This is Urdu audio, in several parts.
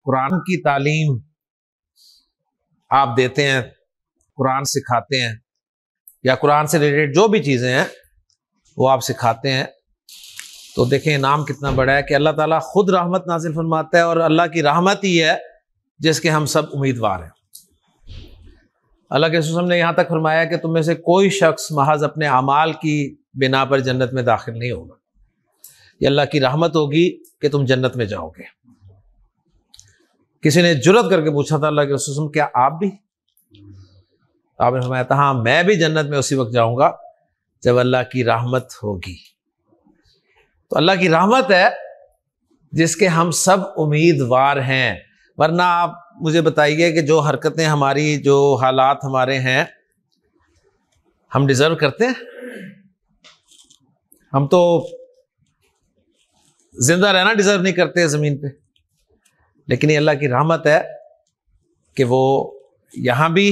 قرآن کی تعلیم آپ دیتے ہیں، قرآن سکھاتے ہیں، یا قرآن سے ریلیٹڈ جو بھی چیزیں ہیں وہ آپ سکھاتے ہیں، تو دیکھیں انعام کتنا بڑا ہے کہ اللہ تعالیٰ خود رحمت نازل فرماتا ہے، اور اللہ کی رحمت ہی ہے جس کے ہم سب امیدوار ہیں۔ اللہ کے رسول نے یہاں تک فرمایا کہ تم میں سے کوئی شخص محض اپنے اعمال کی بنا پر جنت میں داخل نہیں ہوگا، یہ اللہ کی رحمت ہوگی کہ تم جنت میں جاؤ گے۔ کسی نے جرات کر کے پوچھا تھا اللہ کے رسول کیا آپ بھی؟ آپ نے فرمایا تھا ہاں میں بھی جنت میں اسی وقت جاؤں گا جب اللہ کی رحمت ہوگی۔ تو اللہ کی رحمت ہے جس کے ہم سب امیدوار ہیں، ورنہ آپ مجھے بتائیے کہ جو حرکتیں ہماری، جو حالات ہمارے ہیں، ہم ڈیزرو کرتے ہیں؟ ہم تو زندہ رہنا ڈیزرو نہیں کرتے زمین پہ، لیکن یہ اللہ کی رحمت ہے کہ وہ یہاں بھی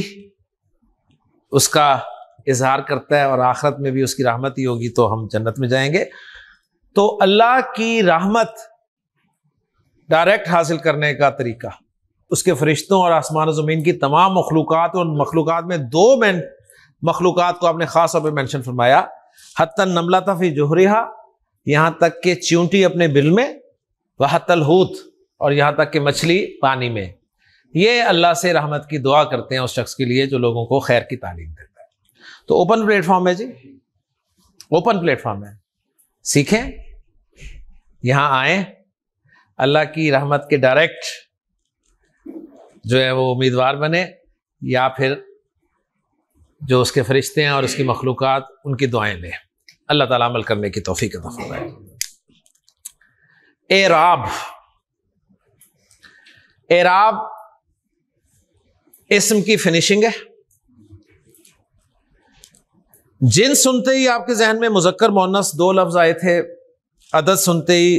اس کا اظہار کرتا ہے اور آخرت میں بھی اس کی رحمت ہی ہوگی تو ہم جنت میں جائیں گے۔ تو اللہ کی رحمت ڈائریکٹ حاصل کرنے کا طریقہ، اس کے فرشتوں اور آسمان و زمین کی تمام مخلوقات، اور مخلوقات میں دو مخلوقات کو آپ نے خاص طور پہ مینشن فرمایا، حتی النملۃ فی جحرہا، یہاں تک کہ چیونٹی اپنے بل میں، وحتی الحوت، اور یہاں تک کہ مچھلی پانی میں، یہ اللہ سے رحمت کی دعا کرتے ہیں اس شخص کے لیے جو لوگوں کو خیر کی تعلیم دیتا ہے۔ تو اوپن پلیٹ فارم ہے جی، اوپن پلیٹ فارم ہے، سیکھیں، یہاں آئیں، اللہ کی رحمت کے ڈائریکٹ جو ہے وہ امیدوار بنے، یا پھر جو اس کے فرشتے ہیں اور اس کی مخلوقات ان کی دعائیں لیں۔ اللہ تعالیٰ عمل کرنے کی توفیق عطا فرمائے۔ اعراب، اعراب اسم کی فنیشنگ ہے۔ جن سنتے ہی آپ کے ذہن میں مذکر مؤنث دو لفظ آئے تھے، عدد سنتے ہی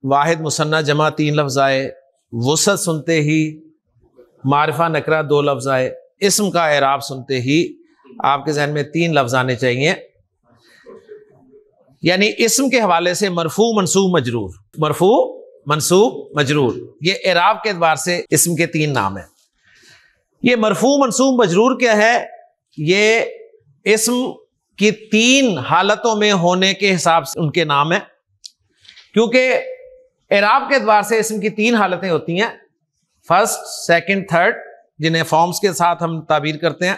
واحد مثنیٰ جمع تین لفظ آئے، وسعت سنتے ہی معرفہ نکرہ دو لفظ آئے، اسم کا اعراب سنتے ہی آپ کے ذہن میں تین لفظ آنے چاہیے، یعنی اسم کے حوالے سے مرفوع منصوب مجرور، مرفوع منصوب مجرور، یہ اعراب کے اعتبار سے اسم کے تین نام ہیں۔ یہ مرفوع منصوب مجرور کیا ہے؟ یہ اسم کی تین حالتوں میں ہونے کے حساب سے ان کے نام ہیں، کیونکہ اعراب کے اعتبار سے اسم کی تین حالتیں ہوتی ہیں، فرسٹ، سیکنڈ، تھرڈ، جنہیں فارمز کے ساتھ ہم تعبیر کرتے ہیں۔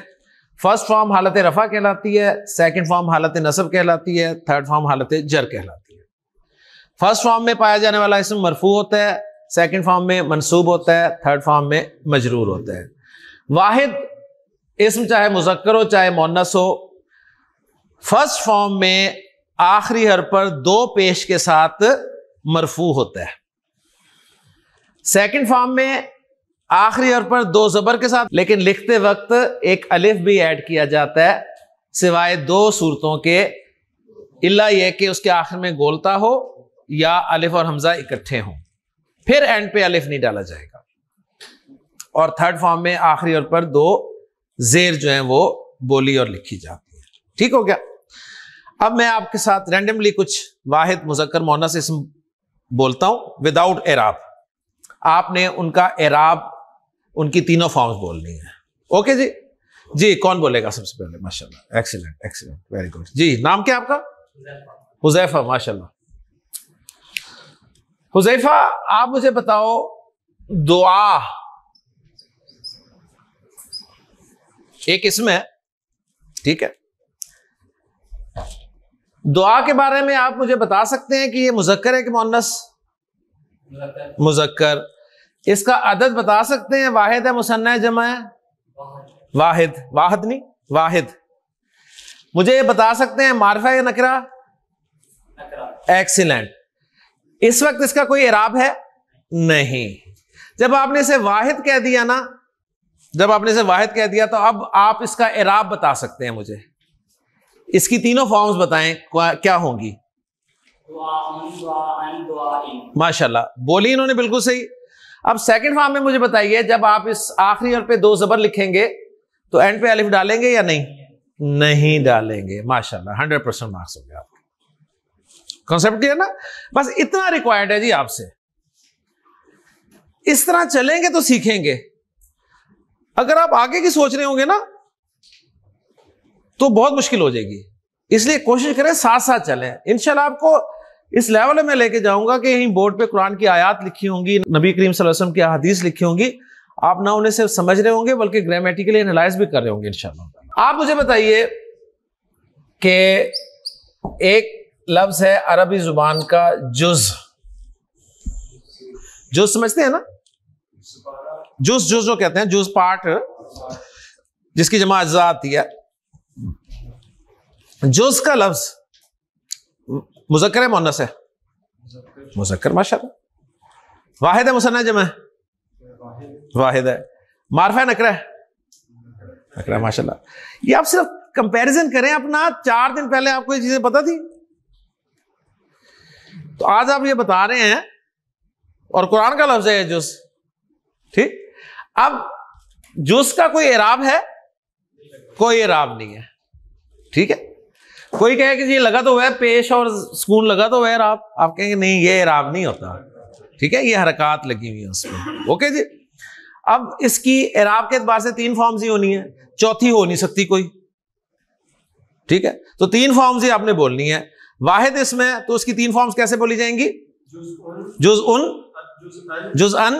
فرسٹ فارم حالت رفع کہلاتی ہے، سیکنڈ فارم حالت نصب کہلاتی ہے، تھرڈ فارم حالت جر کہلاتی ہے۔ فرسٹ فارم میں پایا جانے والا اسم مرفوع ہوتا ہے، سیکنڈ فارم میں منصوب ہوتا ہے، تھرڈ فارم میں مجرور ہوتا ہے۔ واحد اسم چاہے مذکر ہو چاہے مؤنث ہو، فرسٹ فارم میں آخری حرف پر دو پیش کے ساتھ مرفوع ہوتا ہے، سیکنڈ فارم میں آخری حرف پر دو زبر کے ساتھ، لیکن لکھتے وقت ایک الف بھی ایڈ کیا جاتا ہے، سوائے دو صورتوں کے، الا یہ کہ اس کے آخر میں گولتا ہو یا الف اور حمزہ اکٹھے ہوں، پھر اینڈ پہ الف نہیں ڈالا جائے گا۔ اور تھرڈ فارم میں آخری حرف پر دو زیر جو ہیں وہ بولی اور لکھی جاتی ہے۔ ٹھیک ہو گیا؟ اب میں آپ کے ساتھ رینڈملی کچھ واحد مذکر مؤنث اسم بولتا ہوں وداؤٹ اعراب، آپ نے ان کا اعراب، ان کی تینوں فارمز بولنی ہے۔ اوکے جی؟ جی کون بولے گا سب سے پہلے؟ ماشاءاللہ، ایکسیلنٹ ایکسیلنٹ، ویری گڈ۔ جی نام کیا آپ کا؟ حذیفہ، ماشاءاللہ۔ حذیفہ آپ مجھے بتاؤ، دعا ایک اسم ہے، ٹھیک ہے، دعا کے بارے میں آپ مجھے بتا سکتے ہیں کہ یہ مذکر ہے کہ مؤنث؟ مذکر۔ اس کا عدد بتا سکتے ہیں؟ واحد ہے، مثنیٰ ہے، جمع ہے؟ واحد، واحد نہیں، واحد۔ مجھے یہ بتا سکتے ہیں معرفہ یا نکرہ؟ ایکسیلنٹ۔ اس وقت اس کا کوئی اعراب ہے؟ نہیں۔ جب آپ نے اسے واحد کہہ دیا نا، جب آپ نے اسے واحد کہہ دیا تو اب آپ اس کا اعراب بتا سکتے ہیں مجھے۔ اس کی تینوں فارمز بتائیں کیا ہوں گی؟ ماشاءاللہ، بولی انہوں نے بالکل صحیح۔ اب سیکنڈ فارم میں مجھے بتائیے، جب آپ اس آخری حرف پہ دو زبر لکھیں گے تو اینڈ پہ الف ڈالیں گے یا نہیں؟ نہیں ڈالیں گے۔ ماشاءاللہ، 100% مارکس ہو گیا آپ کا۔ کانسیپٹ کلیئر نا؟ بس اتنا ریکوائرڈ ہے جی آپ سے، اس طرح چلیں گے تو سیکھیں گے. اگر آپ آگے کی سوچ رہے ہوں گے نا تو بہت مشکل ہو جائے گی. اس لیے کوشش کریں ساتھ ساتھ چلیں. انشاءاللہ آپ کو اس لیول میں لے کے جاؤں گا کہ یہیں بورڈ پہ قرآن کی آیات لکھی ہوں گی, نبی کریم صلی اللہ علیہ وسلم کی احادیث لکھی ہوں گی, آپ نہ انہیں صرف سمجھ رہے ہوں گے بلکہ گرامیٹیکلی انالائز بھی کر رہے ہوں گے انشاءاللہ. آپ مجھے بتائیے کہ ایک لفظ ہے عربی زبان کا جز. جز سمجھتے ہیں نا, جز جو کہتے ہیں, جز پارٹ جس کی جمع اجزاء آتی ہے. جز کا لفظ مذکر ہے مؤنث ہے؟ مذکر, ماشاءاللہ. واحد ہے مثنی جمع ہے؟ واحد ہے. معرفہ نکرہ ہے؟ نکرہ, ماشاءاللہ. یہ آپ صرف کمپیریزن کریں اپنا. 4 دن پہلے آپ کو یہ چیزیں پتہ تھی, تو آج آپ یہ بتا رہے ہیں, اور قرآن کا لفظ ہے جز. ٹھیک, اب جز کا کوئی اعراب ہے؟ کوئی اعراب نہیں ہے. ٹھیک ہے, کوئی کہے کہ جی لگا تو ہوا ہے پیش اور سکون لگا تو ہوا ہے اعراب, آپ کہیں گے نہیں یہ اعراب نہیں ہوتا. ٹھیک ہے, یہ حرکات لگی ہوئی ہیں اس میں. اوکے جی. اب اس کی اعراب کے اعتبار سے 3 فارمز ہی ہونی ہے, چوتھی ہو نہیں سکتی کوئی. ٹھیک ہے, تو 3 فارمز ہی آپ نے بولنی ہے. واحد اسم ہے تو اس کی 3 فارمز کیسے بولی جائیں گی؟ جز ان, جز ان,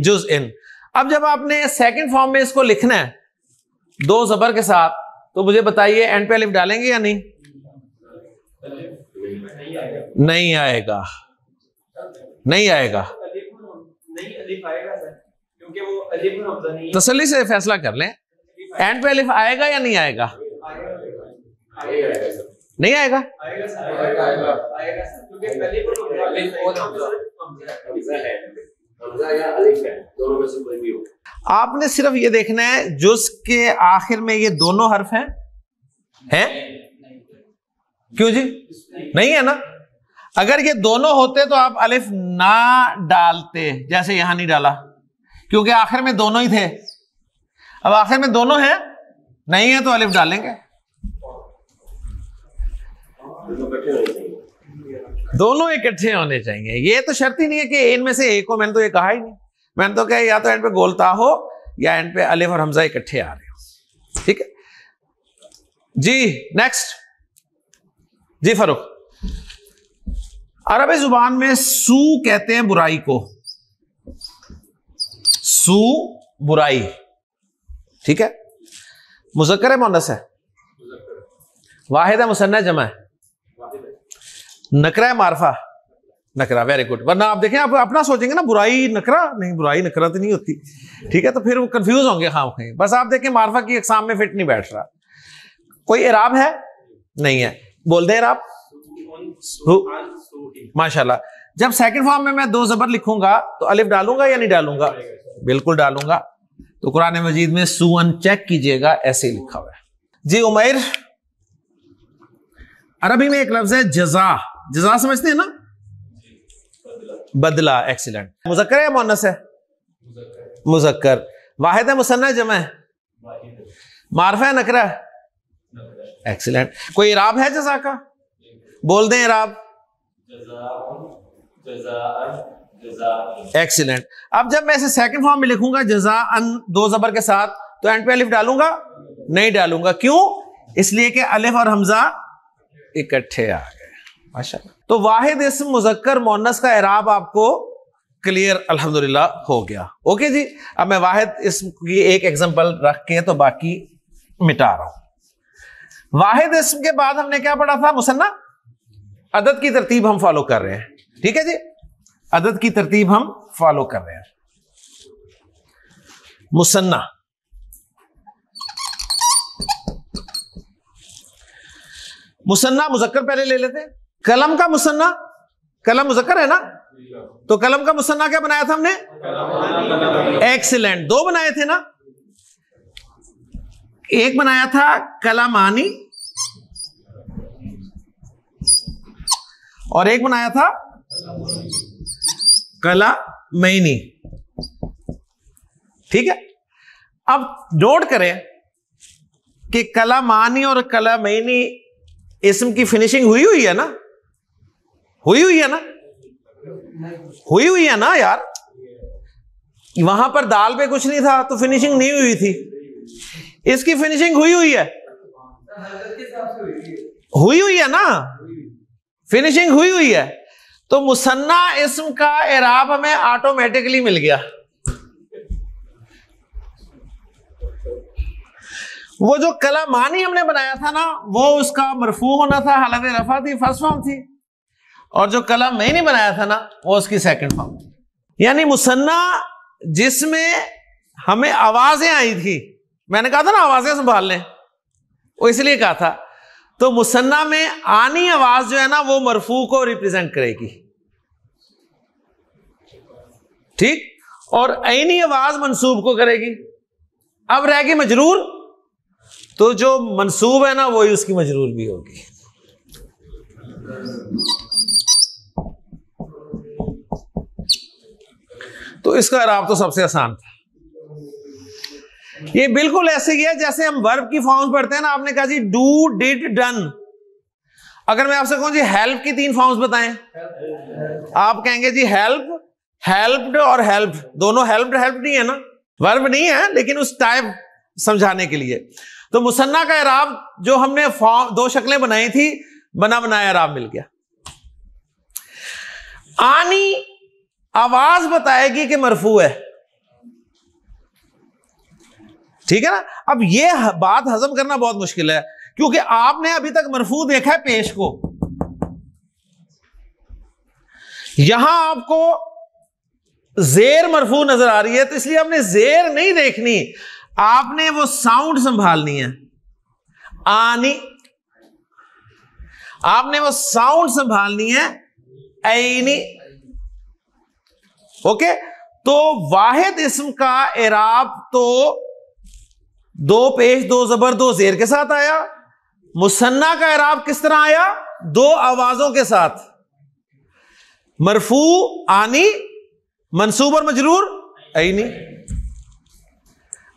جز ان. اب جب آپ نے سیکنڈ فارم میں اس کو لکھنا ہے 2 زبر کے ساتھ, تو مجھے بتائیے اینڈ پہ الف ڈالیں گے یا نہیں؟ نہیں آئے گا, نہیں آئے گا. تسلی سے فیصلہ کر لیں, اینڈ پہ الف آئے گا یا نہیں آئے گا؟ نہیں آئے گا. آپ نے صرف یہ دیکھنا ہے جز کے آخر میں یہ دونوں حرف ہیں, کیوں جی؟ نہیں ہے نا. اگر یہ دونوں ہوتے تو آپ الف نہ ڈالتے, جیسے یہاں نہیں ڈالا, کیونکہ آخر میں دونوں ہی تھے. اب آخر میں دونوں ہیں نہیں ہے تو الف ڈالیں گے. دونوں اکٹھے ہونے چاہیے. یہ تو شرط ہی نہیں ہے کہ ان میں سے ایک ہو. میں نے تو یہ کہا ہی نہیں. میں نے تو کہا یا تو اینڈ پہ گولتا ہو یا اینڈ پہ الف اور حمزہ اکٹھے آ رہے ہو. ٹھیک ہے جی. نیکسٹ جی فاروق. عربی زبان میں سو کہتے ہیں برائی کو. سو برائی. ٹھیک ہے, مذکر ہے مؤنث ہے؟ واحد ہے مثنی جمع ہے؟ نکرہ ہے معرفہ؟ نکرہ. Very good. ورنہ آپ دیکھیں آپ اپنا سوچیں گے نا برائی نکرہ, نہیں برائی نکرہ تو نہیں ہوتی. ٹھیک ہے, تو پھر وہ کنفیوز ہوں گے خام خواہ. بس آپ دیکھیں معرفہ کی اقسام میں فٹ نہیں بیٹھ رہا. کوئی اعراب ہے؟ نہیں ہے. بول دیں اعراب. ماشاءاللہ. جب سیکنڈ فارم میں 2 زبر لکھوں گا تو الف ڈالوں گا یا نہیں ڈالوں گا؟ بالکل ڈالوں گا. تو قرآن مجید میں سون چیک کیجئے گا, ایسے ہی لکھا ہوا ہے. جی عمیر, عربی میں ایک لفظ ہے جزا. جزا سمجھتے ہیں نا, بدلہ. ایکسیلنٹ. مذکر ہے مؤنث ہے؟ مذکر. واحد ہے مثنی جمع ہے؟ معرفہ ہے نکرہ؟ ایکسیلنٹ. کوئی اعراب ہے جزا کا؟ بول دیں اعراب. ایکسیلنٹ. اب جب میں اسے سیکنڈ فارم میں لکھوں گا جزا ان 2 زبر کے ساتھ, تو اینڈ پہ الف ڈالوں گا؟ نہیں ڈالوں گا. کیوں؟ اس لیے کہ الف اور حمزہ اکٹھے آ گئے. ماشاءاللہ. تو واحد اسم مذکر مؤنث کا اعراب آپ کو کلیئر الحمدللہ ہو گیا. اوکے جی. اب میں واحد اسم کی ایک ایگزامپل رکھ کے تو باقی مٹا رہا ہوں. واحد اسم کے بعد ہم نے کیا پڑھا تھا؟ مثنیٰ. عدد کی ترتیب ہم فالو کر رہے ہیں. ٹھیک ہے جی, عدد کی ترتیب ہم فالو کر رہے ہیں. مثنیٰ. مثنیٰ مذکر پہلے لے لیتے ہیں. قلم کا مثنیٰ, قلم مذکر ہے نا, تو قلم کا مثنیٰ کیا بنایا تھا ہم نے؟ ایکسیلنٹ. 2 بنائے تھے نا. ایک بنایا تھا کلامانی اور ایک بنایا تھا کلامینی. ٹھیک ہے. اب نوٹ کریں کہ کلامانی اور کلامینی اسم کی فنیشنگ ہوئی ہے نا, ہوئی ہے نا, ہوئی ہے نا یار. وہاں پر دال پہ کچھ نہیں تھا تو فنیشنگ نہیں ہوئی تھی. اس کی فنیشنگ ہوئی ہے نا, فنیشنگ ہوئی ہے. تو مثنیٰ اسم کا اعراب ہمیں آٹومیٹکلی مل گیا. وہ جو کلامانی ہم نے بنایا تھا نا, وہ اس کا مرفوع ہونا تھا, حالت رفع تھی, فرسٹ فارم تھی. اور جو کلام میں نہیں بنایا تھا نا, وہ اس کی سیکنڈ فارم تھی. یعنی مثنیٰ جس میں ہمیں آوازیں آئی تھی, میں نے کہا تھا نا آوازیں سنبھال لیں, وہ اس لیے کہا تھا. تو مثنیٰ میں آنی آواز جو ہے نا وہ مرفوع کو ریپریزنٹ کرے گی, ٹھیک, اور عینی آواز منصوب کو کرے گی. اب رہ گی مجرور, تو جو منصوب ہے نا وہی اس کی مجرور بھی ہوگی. تو اس کا اعراب تو سب سے آسان تھا. یہ بالکل ایسے ہی ہے جیسے ہم ورب کی فارمز پڑھتے ہیں نا. آپ نے کہا جی ڈو, ڈڈ, ڈن. اگر میں آپ سے کہوں جی ہیلپ کی 3 فارمز بتائیں, آپ کہیں گے جی ہیلپ, ہیلپڈ اور ہیلپڈ. دونوں ہیلپڈ نہیں ہے نا, ورب نہیں ہے, لیکن اس ٹائپ سمجھانے کے لیے. تو مثنیٰ کا اعراب جو ہم نے 2 شکلیں بنائی تھی, بنا بنایا اعراب مل گیا. آنی آواز بتائے گی کہ مرفوع ہے, ٹھیک ہے نا. اب یہ بات ہضم کرنا بہت مشکل ہے, کیونکہ آپ نے ابھی تک مرفوع دیکھا ہے پیش کو. یہاں آپ کو زیر مرفوع نظر آ رہی ہے, تو اس لیے آپ نے زیر نہیں دیکھنی, آپ نے وہ ساؤنڈ سنبھالنی ہے. آنی, آپ نے وہ ساؤنڈ سنبھالنی ہے. عینی, اوکے. تو واحد اسم کا اعراب تو 2 پیش 2 زبر 2 زیر کے ساتھ آیا. مثنیٰ کا اعراب کس طرح آیا؟ 2 آوازوں کے ساتھ, مرفوع آنی, منصوب اور مجرور عینی.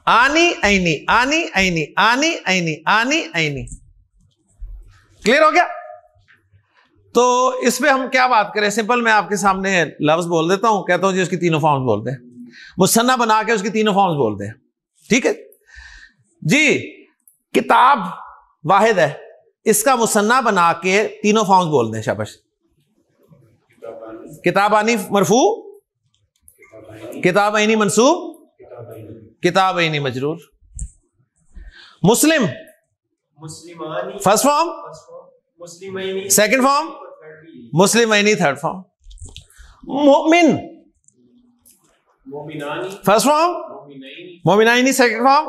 آنی عینی, آنی عینی, آنی عینی, آنی عینی. کلیئر ہو گیا؟ تو اس پہ ہم کیا بات کریں؟ سمپل میں آپ کے سامنے لفظ بول دیتا ہوں, کہتا ہوں جی اس کی 3 فارمز بولتے ہیں. مثنیٰ بنا کے اس کی 3 فارمز بولتے ہیں, ٹھیک ہے جی. کتاب واحد ہے, اس کا مثنیٰ بنا کے 3 فارمز بول دیں. شاباش. کتابانی مرفوع, کتابینی منصوب, کتابینی مجرور. مسلم فرسٹ فارم, سیکنڈ فارم, مسلمینی تھرڈ فارم. مومن فرسٹ فارم, مومنینی سیکنڈ فارم,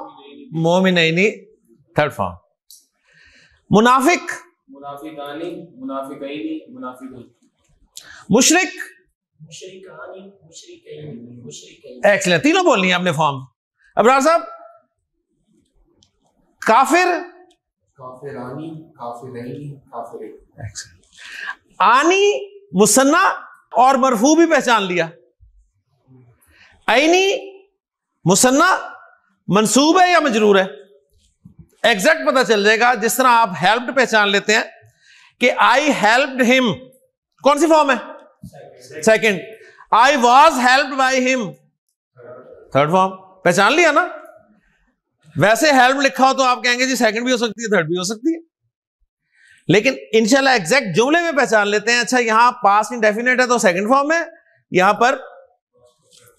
مومنینی تھرڈ فارم. منافق, مشرک, ایکسلنٹ. 3 بولنی ہے آپ نے فارم. ابرار صاحب, کافر, آنی مثنیٰ اور مرفوع بھی پہچان لیا. عینی مثنیٰ منصوب ہے یا مجرور ہے, ایگزیکٹ پتہ چل جائے گا. جس طرح آپ ہیلپڈ پہچان لیتے ہیں کہ آئی ہیلپڈ ہم, کون سی فارم ہے؟ Second. I was helped by ہم, تھرڈ فارم. پہچان لیا نا. ویسے ہیلپ لکھا ہو تو آپ کہیں گے جی سیکنڈ بھی ہو سکتی ہے, تھرڈ بھی ہو سکتی ہے, لیکن انشاءاللہ ایگزیکٹ جملے میں پہچان لیتے ہیں. اچھا یہاں پاسٹ انڈیفینٹ ہے تو سیکنڈ فارم ہے, یہاں پر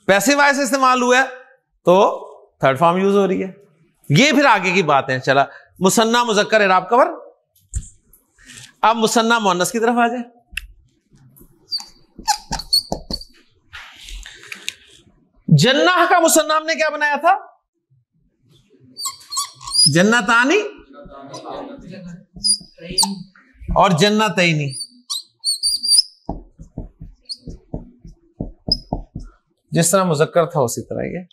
پیسو وائس استعمال ہوا ہے تو تھرڈ فارم یوز ہو رہی ہے. یہ پھر آگے کی بات ہے. چلا, مثنیٰ مذکر اعراب کور. اب مثنیٰ مؤنث کی طرف آ جائیں. جنہ کا مثنیٰ ہم نے کیا بنایا تھا؟ جنتانی اور جنتینی. جس طرح مذکر تھا اسی طرح یہ.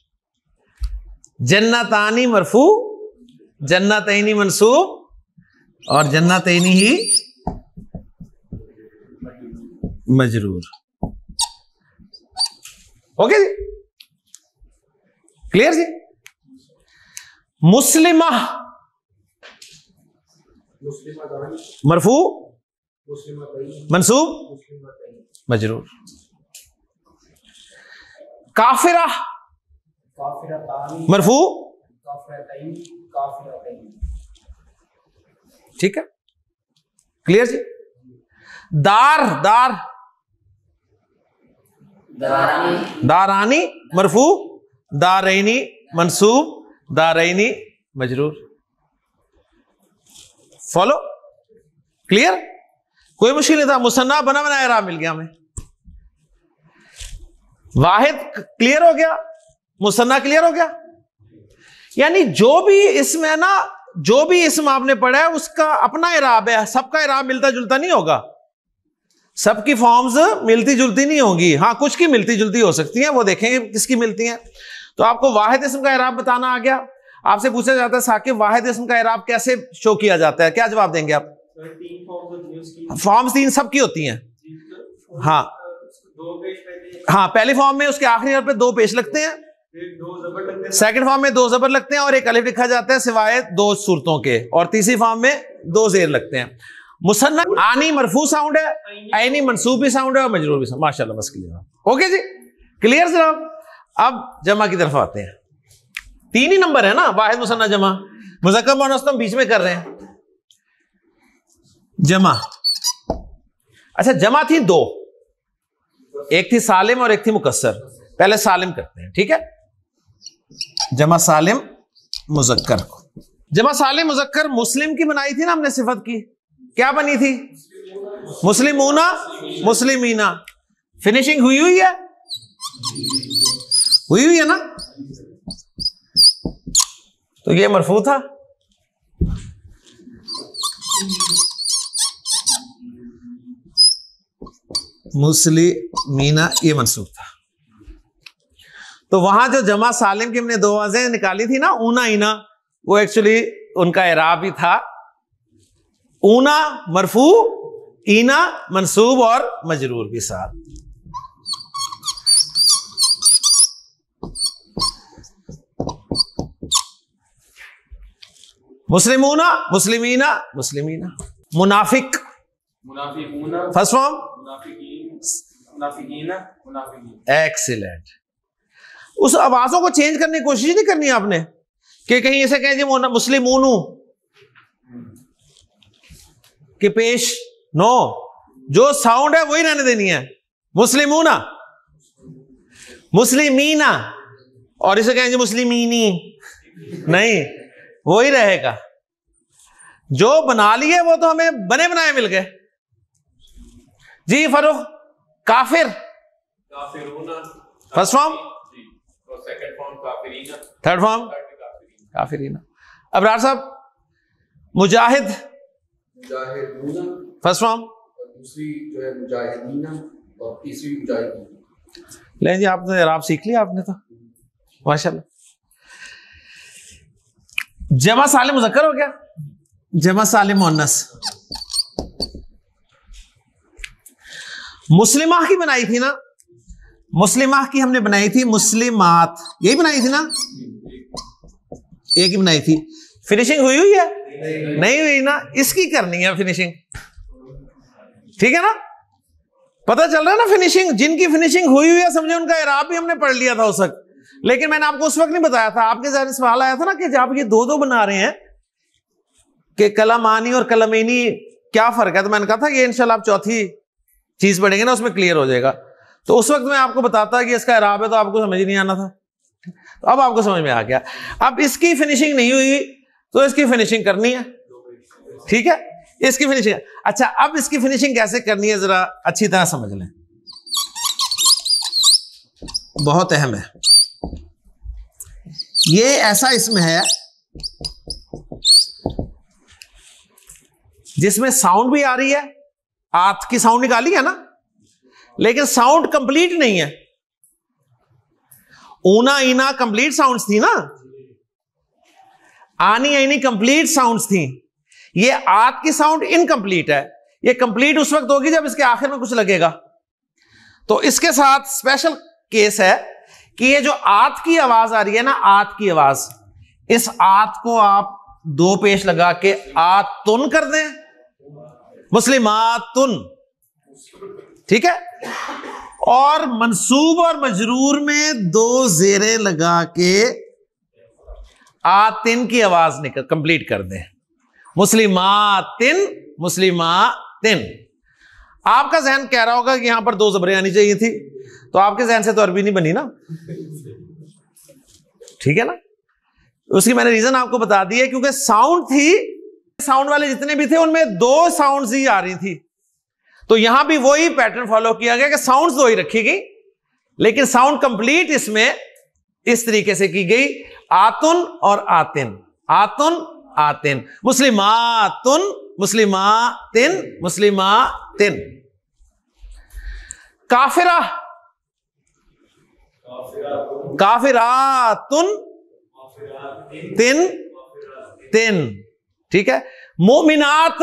جنتانی مرفوع, جنتینی منصوب اور جنتینی ہی مجرور. اوکے جی, کلیئر جی. مسلمہ مرفوع, منصوب, مجرور. کافرہ مرفوع ٹھیک ہے کلیئر جی. دار دار دارانی مرفوع, دارینی منصوب, دارینی مجرور. فالو کلیئر, کوئی مشکل نہیں تھا. مصنع بنا بنا اعراب مل گیا ہمیں. واحد کلیئر ہو گیا, مصنع کلیئر ہو گیا. یعنی جو بھی اسم ہے نا, جو بھی اسم آپ نے پڑھا ہے اس کا اپنا اعراب ہے, سب کا اعراب ملتا جلتا نہیں ہوگا, سب کی فارمز ملتی جلتی نہیں ہوں گی. ہاں کچھ کی ملتی جلتی ہو سکتی ہیں, وہ دیکھیں گے کس کی ملتی ہیں. تو آپ کو واحد اسم کا اعراب بتانا آ گیا. آپ سے پوچھا جاتا ہے ثاقب واحد اسم کا اعراب کیسے شو کیا جاتا ہے, کیا جواب دیں گے آپ؟ فارمز 3 سب کی ہوتی ہیں. ہاں ہاں, پہلی فارم میں اس کے آخری حرف پہ 2 پیش لگتے ہیں, سیکنڈ فارم میں 2 زبر لگتے ہیں اور 1 الف لکھا جاتا ہے سوائے 2 صورتوں کے, اور تیسری فارم میں 2 زیر لگتے ہیں. مصنع آنی مرفوع ساؤنڈ ہے, عینی منصوب بھی ساؤنڈ ہے اور مجرور بھی ساؤنڈ. ماشاءاللہ بس کلیئر. اوکے جی کلیئر جناب. اب جمع کی طرف آتے ہیں. 3 ہی نمبر ہے نا, واحد مصنع جمع. مذکر مؤنث تو ہم بیچ میں کر رہے ہیں. جمع, اچھا جمع تھی 2, ایک تھی سالم اور ایک تھی مکسر. پہلے سالم کرتے ہیں ٹھیک ہے. جمع سالم مذکر کو, جمع سالم مذکر مسلم کی بنائی تھی نا ہم نے صفت کی, کیا بنی تھی؟ مسلمون مسلمینا. فنیشنگ ہوئی ہوئی ہے, ہوئی ہوئی ہے نا. تو یہ مرفوع تھا. مسلمینا یہ منصوب تھا. تو وہاں جو جمع سالم کی ہم نے 2 آوازیں نکالی تھی نا, اونا اینا, وہ ایکچولی ان کا اعراب ہی تھا. اونا مرفوع, اینا منصوب اور مجرور بھی ساتھ. مسلمون مسلمینا مسلمینا. منافق فرسٹ فارم ایکسیلنٹ. اس آوازوں کو چینج کرنے کی کوشش نہیں کرنی آپ نے کہ کہیں اسے کہیں جی مسلمون کہ پیش, نو, جو ساؤنڈ ہے وہی رہنے دینی ہے. مسلمون مسلمینا, اور اسے کہیں جی مسلمینی, نہیں وہی رہے گا. جو بنا لیے وہ تو ہمیں بنے بنائے مل گئے. جی فاروق, کافر فرسٹ فارم, تھرڈ فارم کافرینا. ابرار صاحب مجاہد فرسٹ فارم, دوسری جو ہے مجاہدینا اور تیسری مجاہدین. لیں جی آپ نے اعراب سیکھ لیا آپ نے تو ماشاءاللہ. جمع سالم مذکر ہو گیا. جمع سالم مؤنث. مسلمہ کی بنائی تھی نا, مسلمہ کی ہم نے بنائی تھی مسلمات, یہی بنائی تھی نا, ایک ہی بنائی تھی. فنیشنگ ہوئی ہوئی ہے؟ نہیں ہوئی نا, اس کی کرنی ہے فنیشنگ. ٹھیک ہے نا, پتہ چل رہا ہے نا. فنیشنگ جن کی فنیشنگ ہوئی ہوئی ہے سمجھے ان کا اعراب بھی ہم نے پڑھ لیا تھا اس وقت, لیکن میں نے آپ کو اس وقت نہیں بتایا تھا. آپ کے ذہن میں سوال آیا تھا نا کہ جب یہ 2 بنا رہے ہیں کہ کلمانی اور کلمینی کیا فرق ہے, تو میں نے کہا تھا یہ انشاءاللہ آپ چوتھی چیز پڑھیں گے نا اس میں کلیئر ہو جائے گا. تو اس وقت میں آپ کو بتاتا کہ اس کا اعراب ہے تو آپ کو سمجھ نہیں آنا تھا. تو اب آپ کو سمجھ میں آ گیا. اب اس کی فنیشنگ نہیں ہوئی تو اس کی فنیشنگ کرنی ہے. ٹھیک ہے, اس کی فنیشنگ. اچھا اب اس کی فنیشنگ کیسے کرنی ہے ذرا اچھی طرح سمجھ لیں, بہت اہم ہے. یہ ایسا اسم ہے جس میں ساؤنڈ بھی آ رہی ہے, آت کی ساؤنڈ نکالی ہے نا, لیکن ساؤنڈ کمپلیٹ نہیں ہے. اونا اینا کمپلیٹ ساؤنڈز تھی نا, آنی اینی کمپلیٹ ساؤنڈز تھیں. یہ آت کی ساؤنڈ انکمپلیٹ ہے. یہ کمپلیٹ اس وقت ہوگی جب اس کے آخر میں کچھ لگے گا. تو اس کے ساتھ اسپیشل کیس ہے کہ یہ جو آت کی آواز آ رہی ہے نا, آت کی آواز, اس آت کو آپ 2 پیش لگا کے آتن کر دیں, مسلماتن. ٹھیک ہے, اور منصوب اور مجرور میں دو زیریں لگا کے آتن کی آواز کمپلیٹ کر دیں. مسلماتن مسلماتن. آپ کا ذہن کہہ رہا ہوگا کہ یہاں پر دو زبریں آنی چاہیے تھی, تو آپ کے ذہن سے تو عربی نہیں بنی نا, ٹھیک ہے نا. اس کی میں نے ریزن آپ کو بتا دی ہے, کیونکہ ساؤنڈ تھی, ساؤنڈ والے جتنے بھی تھے ان میں دو ساؤنڈز ہی آ رہی تھی, تو یہاں بھی وہی پیٹرن فالو کیا گیا کہ ساؤنڈز دو ہی رکھی گئی, لیکن ساؤنڈ کمپلیٹ اس میں اس طریقے سے کی گئی, آتن اور آتن, آتن آتن. مسلماتن مسلماتن مسلماتن. کافرہ کافراتن تن تن, ٹھیک ہے. مومنات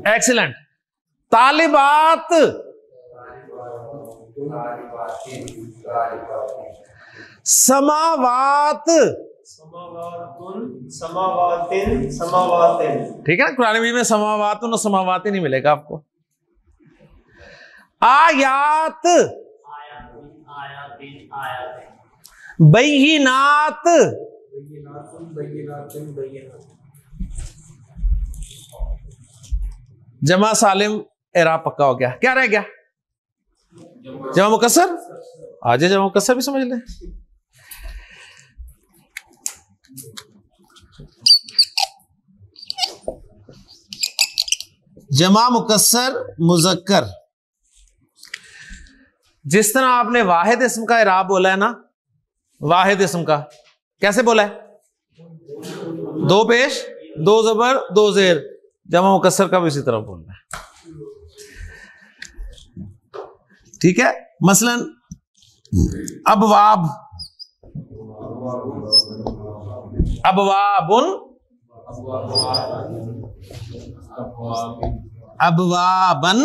ایکسیلنٹ. طالبات سماوات, ٹھیک ہے نا. قرآن مجید میں سماوات اور سماوات نہیں ملے گا آپ کو. آیات بینات جمع سالم اعراب پکا ہو گیا. کیا رہ گیا؟ جمع مکسر. آج جمع مکسر بھی سمجھ لیں. جمع مکسر مذکر, جس طرح آپ نے واحد اسم کا اعراب بولا ہے نا, واحد اسم کا کیسے بولا ہے؟ دو پیش دو زبر دو زیر. جمع مکسر کا بھی اسی طرح بولنا ہے, ٹھیک ہے. مثلا ابواب, ابوابن ابوابن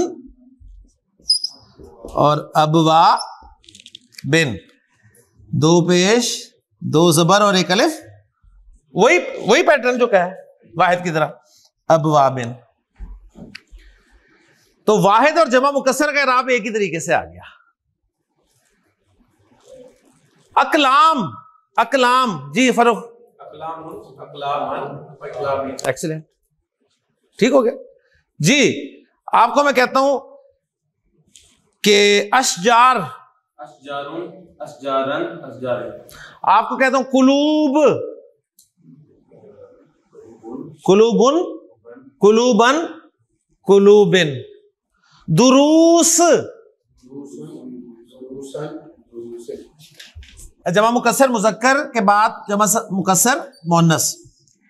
اور ابوابن, دو پیش دو زبر اور ایک الف, وہی پیٹرن جو کہا ہے واحد کی طرح, ابوابن. تو واحد اور جمع مکسر کا اعراب ایک ہی طریقے سے آ گیا. اقلام, اقلام جی فروخ, ایکسیلنٹ, ٹھیک ہو گیا جی. آپ کو میں کہتا ہوں کہ اشجار, آپ کو کہتا ہوں قلوب, قلوبن قلوبن قلوبن. دروس, جمع مکسر مذکر کے بعد جمع مکسر مؤنث.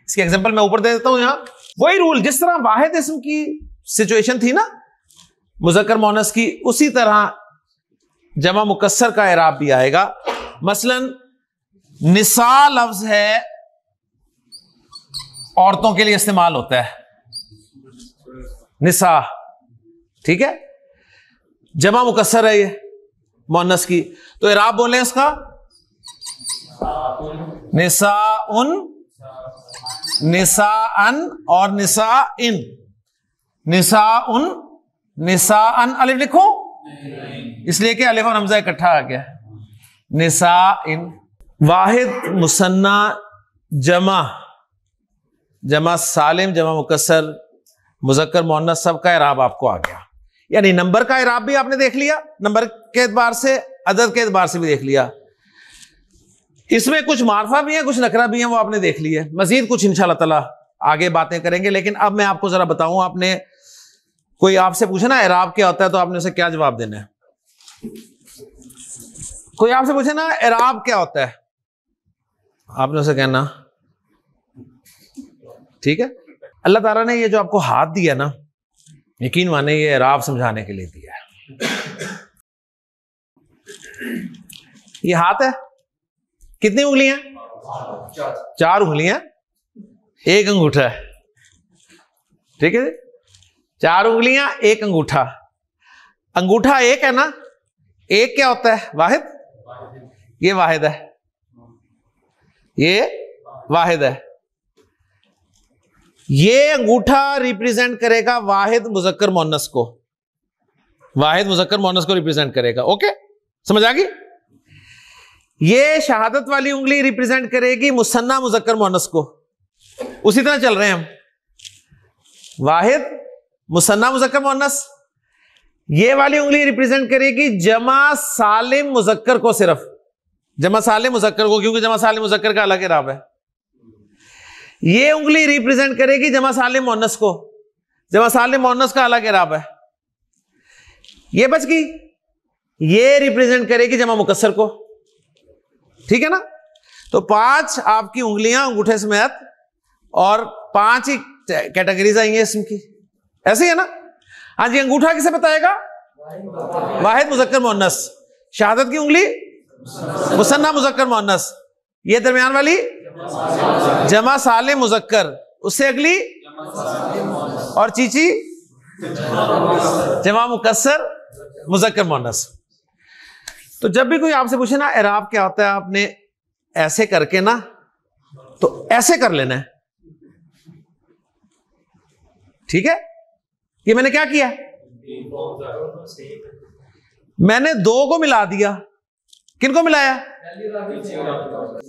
اس کی ایگزامپل میں اوپر دے دیتا ہوں. یہاں وہی رول, جس طرح واحد اسم کی سچویشن تھی نا مذکر مؤنث کی, اسی طرح جمع مکسر کا اعراب بھی آئے گا. مثلا نساء لفظ ہے عورتوں کے لیے استعمال ہوتا ہے, نساء, ٹھیک ہے. جمع مکسر ہے یہ مؤنث کی, تو اعراب بولیں اس کا نساءن نساءن اور نساءن. نساءن نساءن الف لکھو اس لیے کہ الف اور حمزہ اکٹھا آ گیا. نساءن. واحد مثنی جمع, جمع سالم جمع مکسر مذکر مؤنث سب کا اعراب آپ کو آ گیا. یعنی نمبر کا اعراب بھی آپ نے دیکھ لیا, نمبر کے اعتبار سے, عدد کے اعتبار سے بھی دیکھ لیا. اس میں کچھ معرفہ بھی ہیں کچھ نکرہ بھی ہیں, وہ آپ نے دیکھ لی ہے. مزید کچھ انشاءاللہ تعالی آگے باتیں کریں گے, لیکن اب میں آپ کو ذرا بتاؤں. آپ نے کوئی آپ سے پوچھے نا اعراب کیا ہوتا ہے, تو آپ نے اسے کیا جواب دینا ہے؟ کوئی آپ سے پوچھے نا اعراب کیا ہوتا ہے, آپ نے اسے کہنا, ٹھیک ہے. اللہ تعالیٰ نے یہ جو آپ کو ہاتھ دیا نا, یقین مانے یہ اعراب سمجھانے کے لیے دیا ہے. یہ ہاتھ ہے, کتنی انگلیاں؟ 4 انگلیاں, ایک انگوٹھا ہے, ٹھیک ہے. 4 انگلیاں ایک انگوٹھا. انگوٹھا ایک ہے نا, ایک کیا ہوتا ہے؟ واحد. یہ واحد ہے, یہ واحد ہے. یہ انگوٹھا ریپریزنٹ کرے گا واحد مذکر مؤنث کو, واحد مذکر مؤنث کو ریپریزنٹ کرے گا. اوکے سمجھ آ گئی. یہ شہادت والی انگلی ریپریزنٹ کرے گی مثنیٰ مذکر مؤنث کو. اسی طرح چل رہے ہیں ہم, واحد مثنیٰ مذکر مؤنث. یہ والی انگلی ریپریزنٹ کرے گی جمع سالم مذکر کو, صرف جمع سالم مذکر کو, کیونکہ جمع سالم مذکر کا الگ اعراب ہے. یہ انگلی ریپریزنٹ کرے گی جمع سالم مؤنث کو, جمع سالم مؤنث کا الگ اعراب ہے. یہ بچ گئی. یہ ریپریزنٹ کرے گی جمع مکسر کو. ٹھیک ہے نا. تو 5 آپ کی انگلیاں انگوٹھے سمیت, اور 5 ہی کیٹیگریز آئی ہیں اسم کی, ایسے ہی ہے نا. ہاں جی, انگوٹھا کسے بتائے گا؟ واحد مذکر مؤنث. شہادت کی انگلی مثنیٰ مذکر مؤنث. یہ درمیان والی جمع سالم مذکر, اس سے اگلی اور چیچی جمع مکسر مذکر مؤنث. تو جب بھی کوئی آپ سے پوچھے نا اعراب کیا ہوتا ہے, آپ نے ایسے کر کے نا تو ایسے کر لینا ہے. ٹھیک ہے. یہ میں نے کیا کیا, میں نے 2 کو ملا دیا. کن کو ملایا؟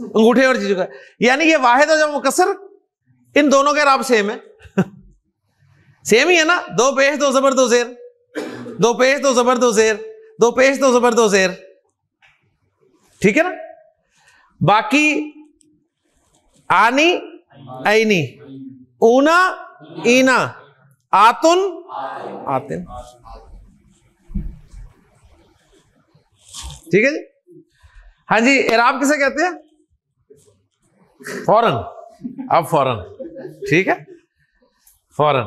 انگوٹھے اور چیزوں کا. یعنی یہ واحد اور جمع مکسر, ان دونوں کے اعراب سیم ہے, سیم ہی ہے نا. 2 پیش 2 زبر 2 زیر, 2 پیش 2 زبر 2 زیر, 2 پیش 2 زبر 2 زیر. ٹھیک ہے نا. باقی آنی اینی, اونا اینا, آتن آتن. ٹھیک ہے جی. ہاں جی, اعراب کسے کہتے ہیں؟ فوراً. اب فوراً. ٹھیک ہے, فوراً.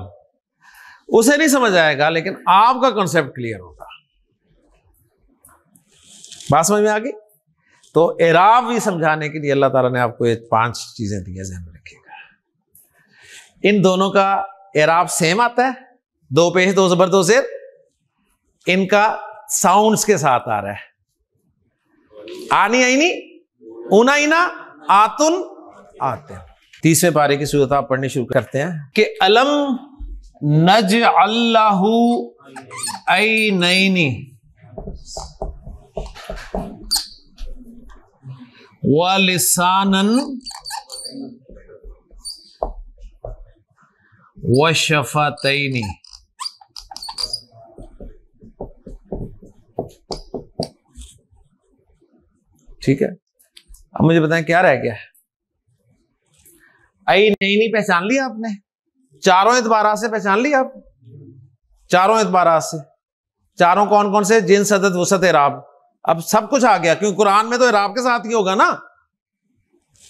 اسے نہیں سمجھ آئے گا, لیکن آپ کا کانسیپٹ کلیئر ہوگا. بات سمجھ میں آ گئی. تو اعراب بھی سمجھانے کے لیے اللہ تعالیٰ نے آپ کو یہ 5 چیزیں دی ہیں, ذہن میں رکھیے گا. ان دونوں کا اعراب سیم آتا ہے, 2 پیش 2 زبر 2 زیر. ان کا ساؤنڈز کے ساتھ آ رہا ہے. آنی اینی, اونا اینا, آتن آتن. 30ویں پارے کی صورت آپ پڑھنی شروع کرتے ہیں کہ الم نجعل لہ عینین وَلِسَانًا وَشَفَتَيْنِ. ٹھیک ہے. اب مجھے بتائیں کیا رہ گیا ہے؟ عینین پہچان لیا آپ نے, چاروں اعتبارات سے پہچان لیا آپ, چاروں اعتبارات سے. چاروں کون کون سے؟ جنس, عدد, وسعت, اعراب. اب سب کچھ آ گیا, کیونکہ قرآن میں تو اعراب کے ساتھ ہی ہوگا نا.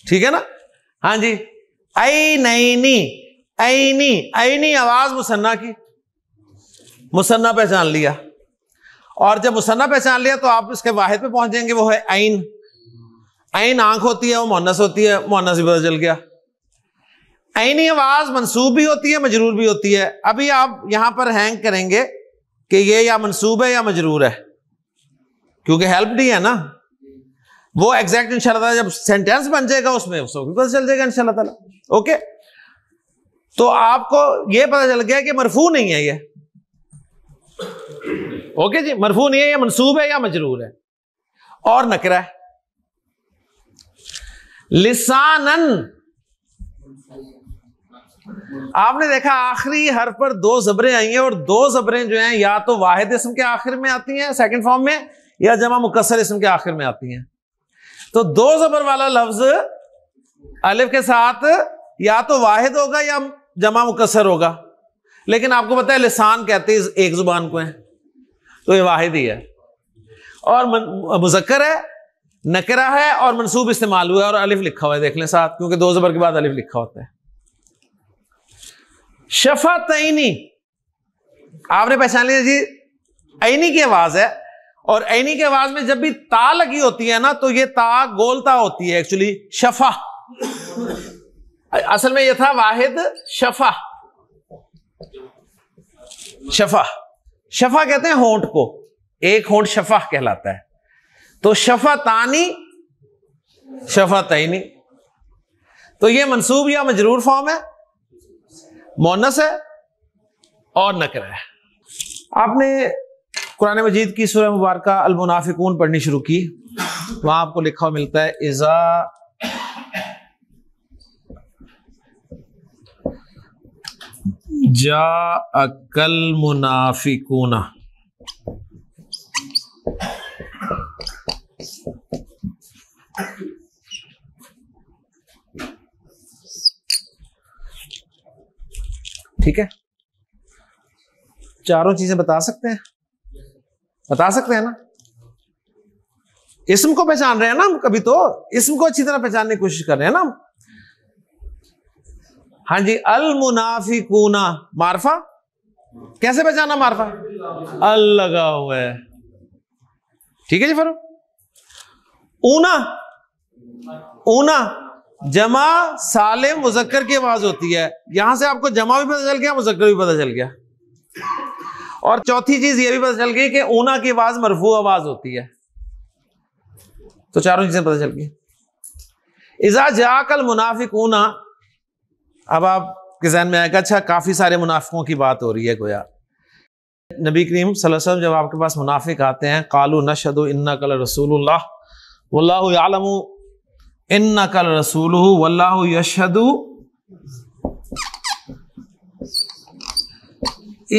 ٹھیک ہے نا. ہاں جی, عینینی, عینی, عینی آواز مثنیٰ کی, مثنیٰ پہچان لیا. اور جب مثنیٰ پہچان لیا تو آپ اس کے واحد پہ پہنچ جائیں گے, وہ ہے عین. عین آنکھ ہوتی ہے, وہ مؤنث ہوتی ہے, مؤنث بھی پتہ چل گیا. عینی آواز منصوب بھی ہوتی ہے, مجرور بھی ہوتی ہے. ابھی آپ یہاں پر ہینگ کریں گے کہ یہ یا منصوب ہے یا مجرور ہے, کیونکہ ہیلپ ڈی ہے نا. وہ ایگزیکٹ انشاءاللہ تعالیٰ جب سینٹینس بن جائے گا اس میں اس کو بھی پتہ چل جائے گا انشاءاللہ تعالیٰ. اوکے. تو آپ کو یہ پتہ چل گیا کہ مرفوع نہیں ہے یہ. اوکے جی, مرفوع نہیں ہے, یہ منصوب ہے یا مجرور ہے اور نکرہ ہے. لسانن, آپ نے دیکھا آخری حرف پر 2 زبریں آئی ہیں, اور 2 زبریں جو ہیں یا تو واحد اسم کے آخر میں آتی ہیں سیکنڈ فارم میں, یا جمع مکسر اسم کے آخر میں آتی ہیں. تو 2 زبر والا لفظ الف کے ساتھ یا تو واحد ہوگا یا جمع مکسر ہوگا. لیکن آپ کو پتا ہے لسان کہتے ہیں ایک زبان کو ہیں, تو یہ واحد ہی ہے. اور مذکر ہے, نکرہ ہے, اور منصوب استعمال ہوا ہے, اور الف لکھا ہوا ہے, دیکھ لیں ساتھ, کیونکہ 2 زبر کے بعد الف لکھا ہوتا ہے. شفتینی, آپ نے پہچان لیا جی, عینی کی آواز ہے, اور عینی کی آواز میں جب بھی تا لگی ہوتی ہے نا تو یہ تا گولتا ہوتی ہے ایکچولی. شفا اصل میں یہ تھا واحد شفا. شفا, شفا کہتے ہیں ہونٹ کو, ایک ہونٹ شفا کہلاتا ہے. تو شفتانی, شفتینی, تو یہ منصوب یا مجرور فارم ہے. مونس ہے اور نکرہ ہے. آپ نے قرآن مجید کی سورہ مبارکہ المنافقون پڑھنی شروع کی, وہاں آپ کو لکھا ہوا ملتا ہے اذا جاءک المنافقون. ٹھیک ہے, چاروں چیزیں بتا سکتے ہیں نا, اسم کو پہچان رہے ہیں نا ہم, کبھی تو اسم کو اچھی طرح پہچاننے کی کوشش کر رہے ہیں نا ہم. ہاں جی, المنافقون معرفہ کیسے پہچانا؟ معرفہ ال لگا ہوا ہے. ٹھیک ہے جی. فرق اونا جمع سالم مذکر کی آواز ہوتی ہے, یہاں سے آپ کو جمع بھی پتہ چل گیا, مذکر بھی پتہ چل گیا. اور چوتھی چیز یہ بھی پتہ چل گئی کہ اونا کی آواز مرفوع آواز ہوتی ہے. تو چاروں چیزیں پتہ چل گئی. اذا جاءک المنافقون, اب آپ کے ذہن میں آئے گا اچھا کافی سارے منافقوں کی بات ہو رہی ہے گویا. نبی کریم صلی اللہ علیہ وسلم جب آپ کے پاس منافق آتے ہیں, قالوا نشهد انک لرسول اللہ واللہ یعلم انک لرسولہ واللہ یشہد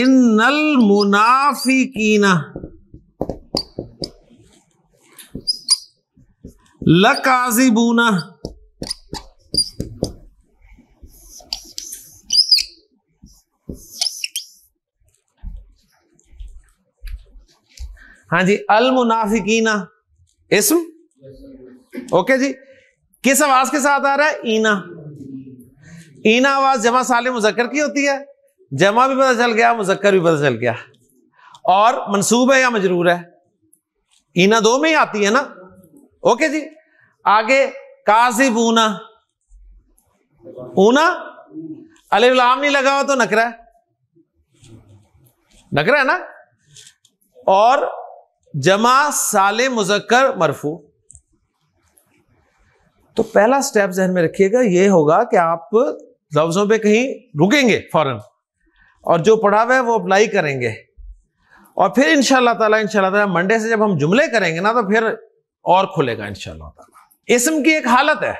ان المنافقین لکاذبون. ہاں جی, المنافقین اسم, اوکے جی. کس آواز کے ساتھ آ رہا ہے؟ اینا. اینا آواز جمع سالم مذکر کی ہوتی ہے, جمع بھی پتہ چل گیا, مذکر بھی پتہ چل گیا. اور منصوب ہے یا مجرور ہے؟ اینا دو میں ہی آتی ہے نا. اوکے جی. آگے کاذبون, اونا الف لام نہیں لگا ہوا تو نکرہ ہے نا. اور جمع سالم مذکر مرفوع. تو پہلا سٹیپ ذہن میں رکھیے گا, یہ ہوگا کہ آپ لفظوں پہ کہیں رکیں گے فوراً, اور جو پڑھا ہوا ہے وہ اپلائی کریں گے, اور پھر انشاءاللہ تعالی منڈے سے جب ہم جملے کریں گے نا تو پھر اور کھلے گا انشاءاللہ تعالی. اسم کی ایک حالت ہے,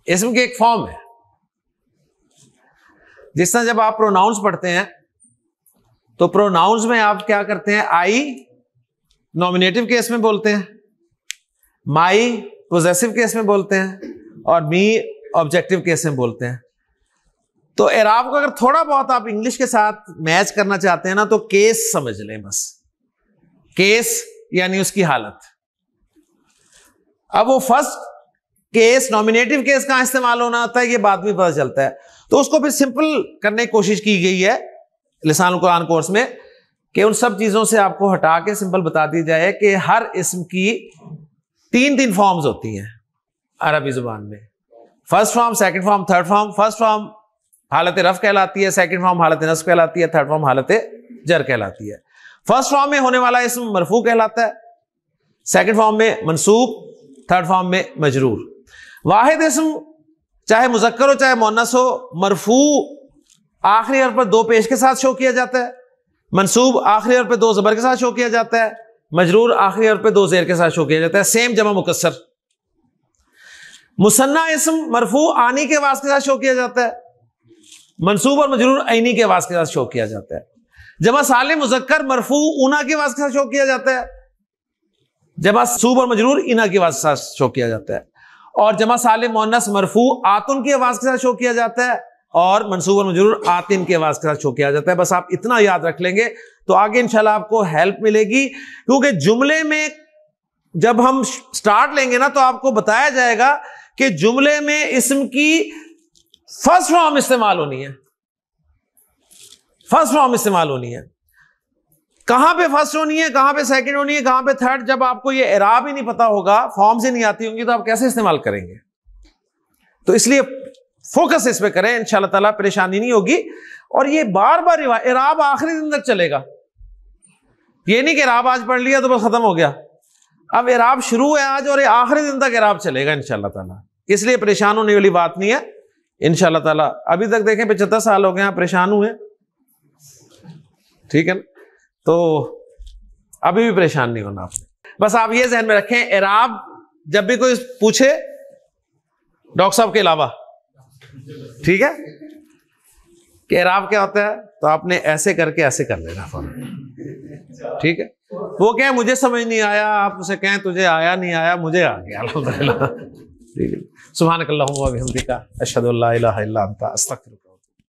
اسم کی ایک فارم ہے. جس طرح جب آپ پروناؤنس پڑھتے ہیں تو پروناؤنس میں آپ کیا کرتے ہیں؟ آئی نومینیٹو کیس میں بولتے ہیں, مائی پوزیسو کیس میں بولتے ہیں, اور می آبجیکٹو کیس میں بولتے ہیں. تو اعراب کو اگر تھوڑا بہت آپ انگلش کے ساتھ میچ کرنا چاہتے ہیں نا تو کیس سمجھ لیں بس. کیس یعنی اس کی حالت. اب وہ فرسٹ کیس نومینیٹو کیس کہاں استعمال ہونا ہوتا ہے یہ بعد میں پتہ چلتا ہے. تو اس کو پھر سمپل کرنے کی کوشش کی گئی ہے لسان القرآن کورس میں, کہ ان سب چیزوں سے آپ کو ہٹا کے سمپل بتا دی جائے کہ ہر اسم کی تین فارمز ہوتی ہیں عربی زبان میں. First form, second form, third form. First form حالت رفع کہلاتی ہے, سیکنڈ فارم حالت نصب کہلاتی ہے, تھرڈ فارم حالت جر کہلاتی ہے. فرسٹ فارم میں ہونے والا اسم مرفوع کہلاتا ہے, سیکنڈ فارم میں منصوب, تھرڈ فارم میں مجرور. واحد اسم چاہے مذکر ہو چاہے مؤنث ہو, مرفوع آخری حرف پر دو پیش کے ساتھ شو کیا جاتا ہے, منصوب آخری حرف پہ دو زبر کے ساتھ شو کیا جاتا ہے, مجرور آخری حرف پہ دو زیر کے ساتھ شو کیا جاتا ہے. سیم جمع مکسر. مثنیٰ اسم مرفوع آنی کے آواز کے ساتھ شو کیا جاتا ہے, منصوب اور مجرور عینی کے آواز کے ساتھ شو کیا جاتا ہے. جمع سالم مذکر مرفوع اونا کی آواز کے ساتھ شو کیا جاتا ہے, جمع منصوب اور مجرور اینا کی آواز کے ساتھ شو کیا جاتا ہے. اور جمع سالم مؤنث مرفوع آتن کی آواز کے ساتھ شو کیا جاتا ہے, اور منصوب اور مجرور آتن کی آواز کے ساتھ شو کیا جاتا ہے. بس آپ اتنا یاد رکھ لیں گے تو آگے انشاءاللہ آپ کو ہیلپ ملے گی, کیونکہ جملے میں جب ہم سٹارٹ لیں گے نا تو آپ کو بتایا جائے گا کہ جملے میں اسم کی فرسٹ فارم استعمال ہونی ہے. فرسٹ فارم استعمال ہونی ہے. کہاں پہ فرسٹ ہونی ہے, کہاں پہ سیکنڈ ہونی ہے, کہاں پہ تھرڈ, جب آپ کو یہ اعراب ہی نہیں پتا ہوگا, فارم سے نہیں آتی ہوں گی, تو آپ کیسے استعمال کریں گے؟ تو اس لیے فوکس اس پہ کریں, انشاءاللہ تعالیٰ پریشانی نہیں ہوگی. اور یہ بار بار اعراب آخری دن تک چلے گا. یہ نہیں کہ اعراب آج پڑھ لیا تو بس ختم ہو گیا. اب اعراب شروع ہے آج اور یہ آخری دن تک اعراب چلے گا انشاءاللہ تعالیٰ. اس لیے پریشان ہونے والی بات نہیں ہے, انشاءاللہ تعالیٰ. ابھی تک دیکھیں 75 سال ہو گئے آپ پریشان ہوئے, ٹھیک ہے نا, تو ابھی بھی پریشان نہیں ہونا آپ نے. بس آپ یہ ذہن میں رکھیں, اعراب جب بھی کوئی پوچھے ڈاکٹر صاحب کے علاوہ, ٹھیک ہے, کہ اعراب کیا ہوتا ہے, تو آپ نے ایسے کر کے ایسے کر لینا فوراً, ٹھیک ہے. وہ کہیں مجھے سمجھ نہیں آیا, آپ اسے کہیں تجھے آیا نہیں آیا, مجھے آ گیا الحمدللہ, ٹھیک ہے. سبحانک اللہم و بحمدک اشہد ان لا الہ الا انت استغفرک.